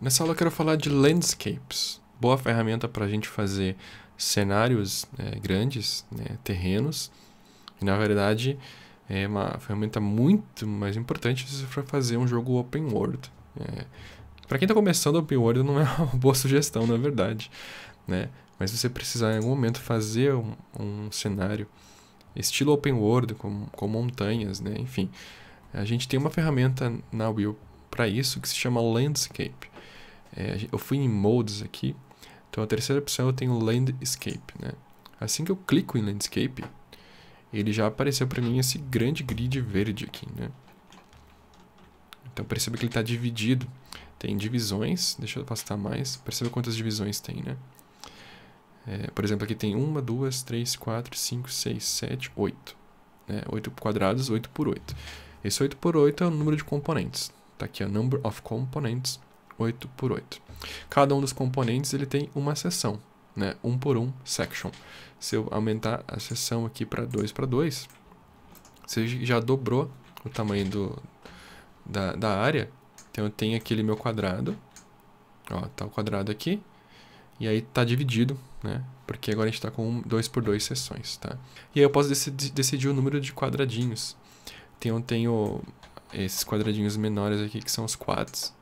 Nessa aula eu quero falar de landscapes. Boa ferramenta para a gente fazer cenários grandes, né, terrenos. E na verdade é uma ferramenta muito mais importante se você for fazer um jogo open world. Para quem está começando, open world não é uma boa sugestão, na verdade, né? Mas se você precisar em algum momento fazer um cenário estilo open world, com montanhas, né? Enfim, a gente tem uma ferramenta na Will para isso que se chama Landscape. Eu fui em Modes aqui, então a terceira opção eu tenho Landscape, né? Assim que eu clico em Landscape, ele já apareceu para mim esse grande grid verde aqui, né? Então perceba que ele está dividido, tem divisões, deixa eu afastar mais, perceba quantas divisões tem, né? Por exemplo, aqui tem 1, 2, 3, 4, 5, 6, 7, 8. Né? 8 quadrados, 8 por 8. Esse 8 por 8 é o número de componentes. Tá aqui, Number of Components, 8 por 8. Cada um dos componentes ele tem uma seção, né? 1 por 1 section. Se eu aumentar a seção aqui para 2 para 2, você já dobrou o tamanho da área. Então eu tenho aquele meu quadrado. Ó, tá o quadrado aqui. E aí tá dividido, né? Porque agora a gente tá com 2 por 2 seções, tá? E aí eu posso decidir o número de quadradinhos. Então eu tenho esses quadradinhos menores aqui que são os quads,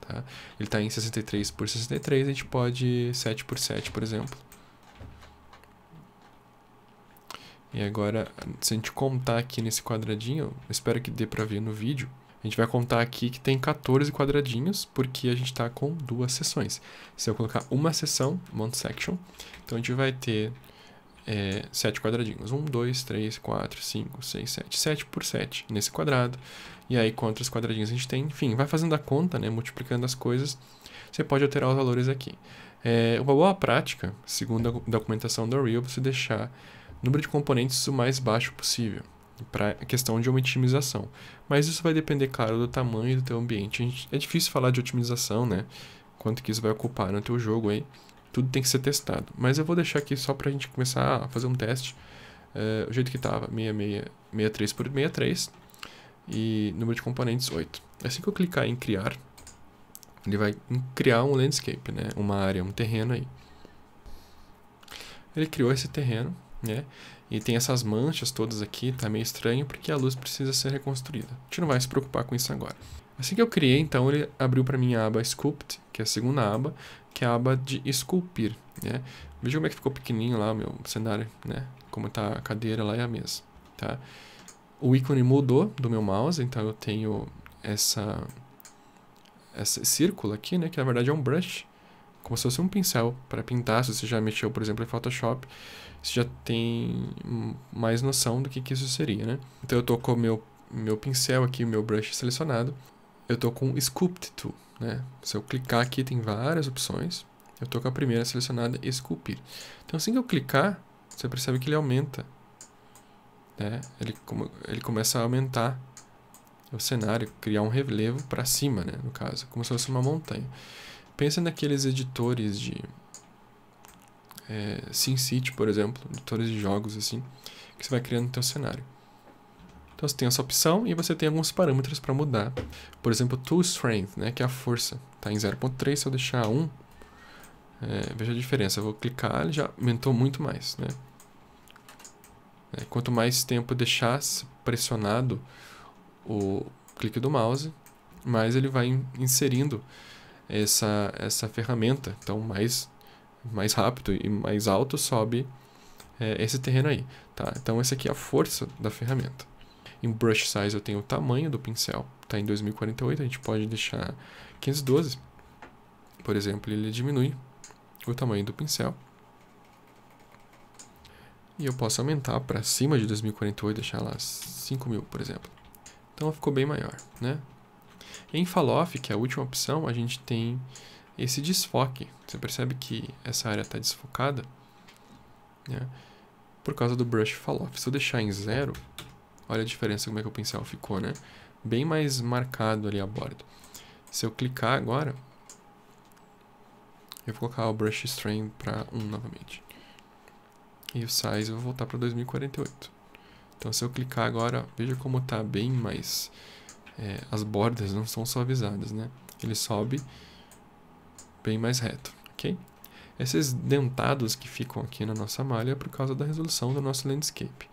tá? Ele tá em 63 por 63, a gente pode 7 por 7, por exemplo. E agora, se a gente contar aqui nesse quadradinho, eu espero que dê pra ver no vídeo, a gente vai contar aqui que tem 14 quadradinhos, porque a gente está com 2 seções. Se eu colocar uma seção, one section, então a gente vai ter 7 quadradinhos. 1, 2, 3, 4, 5, 6, 7. 7 por 7 nesse quadrado. E aí, quantos quadradinhos a gente tem? Enfim, vai fazendo a conta, né, multiplicando as coisas. Você pode alterar os valores aqui. Uma boa prática, segundo a documentação da Unreal, você deixar o número de componentes o mais baixo possível, para questão de uma otimização. Mas isso vai depender, claro, do tamanho do teu ambiente. É difícil falar de otimização, né? Quanto que isso vai ocupar no teu jogo aí. Tudo tem que ser testado. Mas eu vou deixar aqui só pra gente começar a fazer um teste. O jeito que tava, 63 por 63. E número de componentes, 8. Assim que eu clicar em criar, ele vai criar um landscape, né? Uma área, um terreno aí. Ele criou esse terreno, né? E tem essas manchas todas aqui, tá meio estranho porque a luz precisa ser reconstruída. A gente não vai se preocupar com isso agora. Assim que eu criei, então, ele abriu para mim a aba Sculpt, que é a segunda aba, que é a aba de esculpir, né? Veja como é que ficou pequenininho lá o meu cenário, né? Como tá a cadeira lá e a mesa, tá? O ícone mudou do meu mouse, então eu tenho esse círculo aqui, né? Que na verdade é um brush, como se fosse um pincel para pintar. Se você já mexeu, por exemplo, em Photoshop, você já tem mais noção do que isso seria, né? Então eu tô com o meu pincel aqui, o meu brush selecionado. Eu tô com Sculpt Tool, né? Se eu clicar aqui, tem várias opções. Eu tô com a primeira selecionada, Esculpir. Então assim que eu clicar, você percebe que ele aumenta, né? Ele começa a aumentar o cenário, criar um relevo para cima, né? No caso, como se fosse uma montanha. Pensa naqueles editores de SimCity, por exemplo, editores de jogos assim, que você vai criando no teu cenário. Então você tem essa opção e você tem alguns parâmetros para mudar. Por exemplo, Tool Strength, né, que é a força. Está em 0.3, se eu deixar 1, veja a diferença. Eu vou clicar, ele já aumentou muito mais, né? Quanto mais tempo deixar pressionado o clique do mouse, mais ele vai inserindo essa ferramenta. Então mais rápido e mais alto sobe esse terreno aí, tá? Então essa aqui é a força da ferramenta. Em Brush Size eu tenho o tamanho do pincel, tá em 2048, a gente pode deixar 512, por exemplo, ele diminui o tamanho do pincel. E eu posso aumentar para cima de 2048, deixar lá 5000, por exemplo. Então ficou bem maior, né? Em Fall Off, que é a última opção, a gente tem esse desfoque. Você percebe que essa área está desfocada, né? Por causa do Brush Fall Off. Se eu deixar em 0, olha a diferença como é que o pincel ficou, né? Bem mais marcado ali a borda. Se eu clicar agora, eu vou colocar o Brush Strength para 1 novamente. E o Size eu vou voltar para 2048. Então se eu clicar agora, veja como está bem mais... as bordas não são suavizadas, né? Ele sobe bem mais reto, ok? Esses dentados que ficam aqui na nossa malha é por causa da resolução do nosso landscape.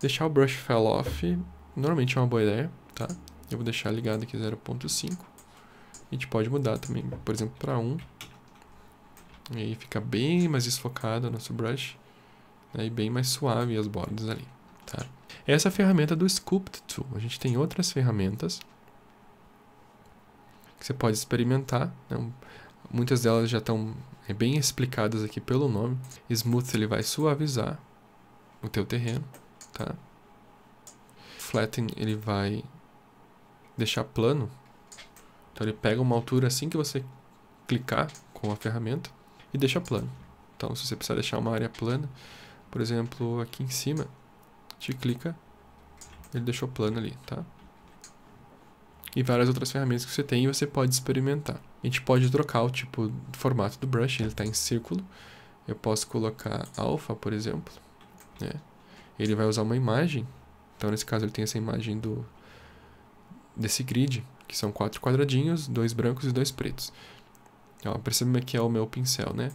Deixar o brush fell off normalmente é uma boa ideia, tá? Eu vou deixar ligado aqui 0.5. A gente pode mudar também, por exemplo, para 1. E aí fica bem mais desfocado o nosso brush, né? E bem mais suave as bordas ali, tá? Essa é a ferramenta do Sculpt Tool. A gente tem outras ferramentas que você pode experimentar, né? Muitas delas já estão bem explicadas aqui pelo nome. Smooth, ele vai suavizar o teu terreno, tá? Flatten, ele vai deixar plano. Então ele pega uma altura assim que você clicar com a ferramenta e deixa plano. Então se você precisar deixar uma área plana, por exemplo, aqui em cima, te clica, ele deixou plano ali, tá? E várias outras ferramentas que você tem e você pode experimentar. A gente pode trocar o tipo de formato do brush, ele está em círculo. Eu posso colocar alpha, por exemplo, né? Ele vai usar uma imagem. Então nesse caso ele tem essa imagem desse grid, que são 4 quadradinhos, 2 brancos e 2 pretos. Ó, perceba que é o meu pincel, né?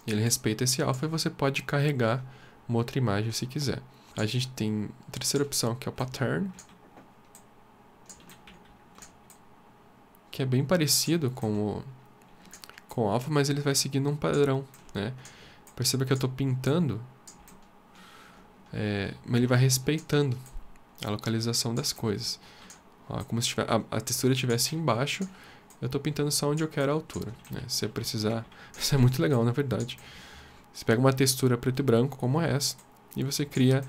Ele respeita esse alpha e você pode carregar uma outra imagem se quiser. A gente tem a terceira opção, que é o pattern, que é bem parecido com o alpha, mas ele vai seguindo um padrão, né? Perceba que eu estou pintando, mas ele vai respeitando a localização das coisas. Ó, como se a textura estivesse embaixo, eu estou pintando só onde eu quero a altura, né? Se eu precisar, isso é muito legal, na verdade. Você pega uma textura preto e branco como essa e você cria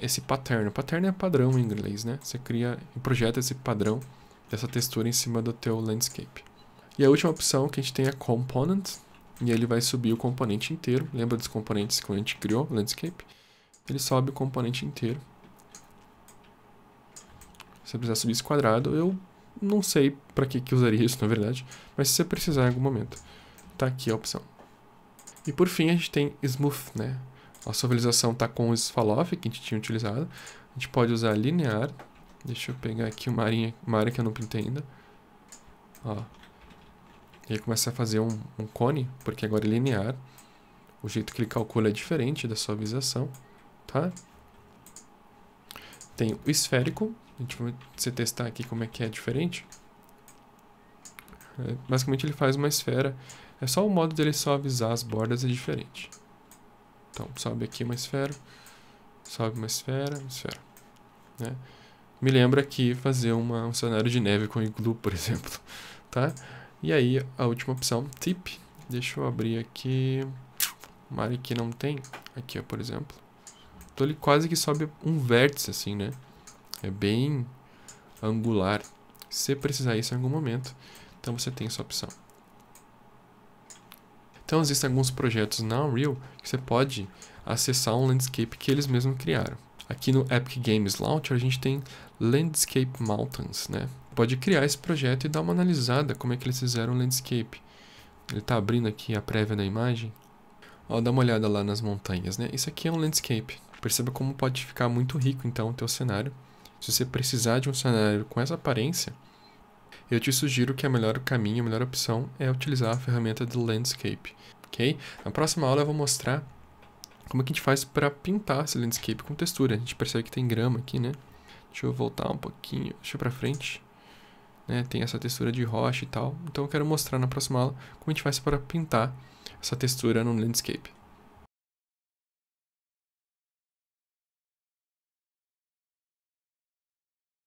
esse pattern. O pattern é padrão em inglês, né? Você cria e projeta esse padrão dessa textura em cima do teu landscape. E a última opção que a gente tem é Component, e ele vai subir o componente inteiro. Lembra dos componentes que a gente criou, landscape? Ele sobe o componente inteiro. Se você precisar subir esse quadrado, eu não sei para que usaria isso, na verdade, mas se você precisar em algum momento, tá aqui a opção. E por fim a gente tem Smooth, né? A suavização tá com o Fall-Off que a gente tinha utilizado. A gente pode usar linear. Deixa eu pegar aqui uma área que eu não pintei ainda. Ó. E aí começa a fazer um cone, porque agora é linear. O jeito que ele calcula é diferente da suavização, tá? Tem o esférico. A gente vai testar aqui como é que é diferente. Basicamente ele faz uma esfera. É só o modo dele suavizar as bordas é diferente. Então, sobe aqui uma esfera. Sobe uma esfera, né? Me lembra aqui fazer um cenário de neve com iglu, por exemplo, tá? E aí, a última opção, Tip. Deixa eu abrir aqui uma área que não tem. Aqui, ó, por exemplo. Então, ele quase que sobe um vértice, assim, né? É bem angular. Se você precisar isso em algum momento, então você tem essa opção. Então, existem alguns projetos na Unreal que você pode acessar um landscape que eles mesmos criaram. Aqui no Epic Games Launcher a gente tem Landscape Mountains, né? Pode criar esse projeto e dar uma analisada como é que eles fizeram o landscape. Ele está abrindo aqui a prévia da imagem. Ó, dá uma olhada lá nas montanhas, né? Isso aqui é um landscape. Perceba como pode ficar muito rico então o teu cenário. Se você precisar de um cenário com essa aparência, eu te sugiro que o melhor caminho, a melhor opção é utilizar a ferramenta do Landscape, ok? Na próxima aula eu vou mostrar como é que a gente faz para pintar esse landscape com textura. A gente percebe que tem grama aqui, né? Deixa eu voltar um pouquinho, deixa para frente. Né? Tem essa textura de rocha e tal. Então eu quero mostrar na próxima aula como a gente faz para pintar essa textura no landscape.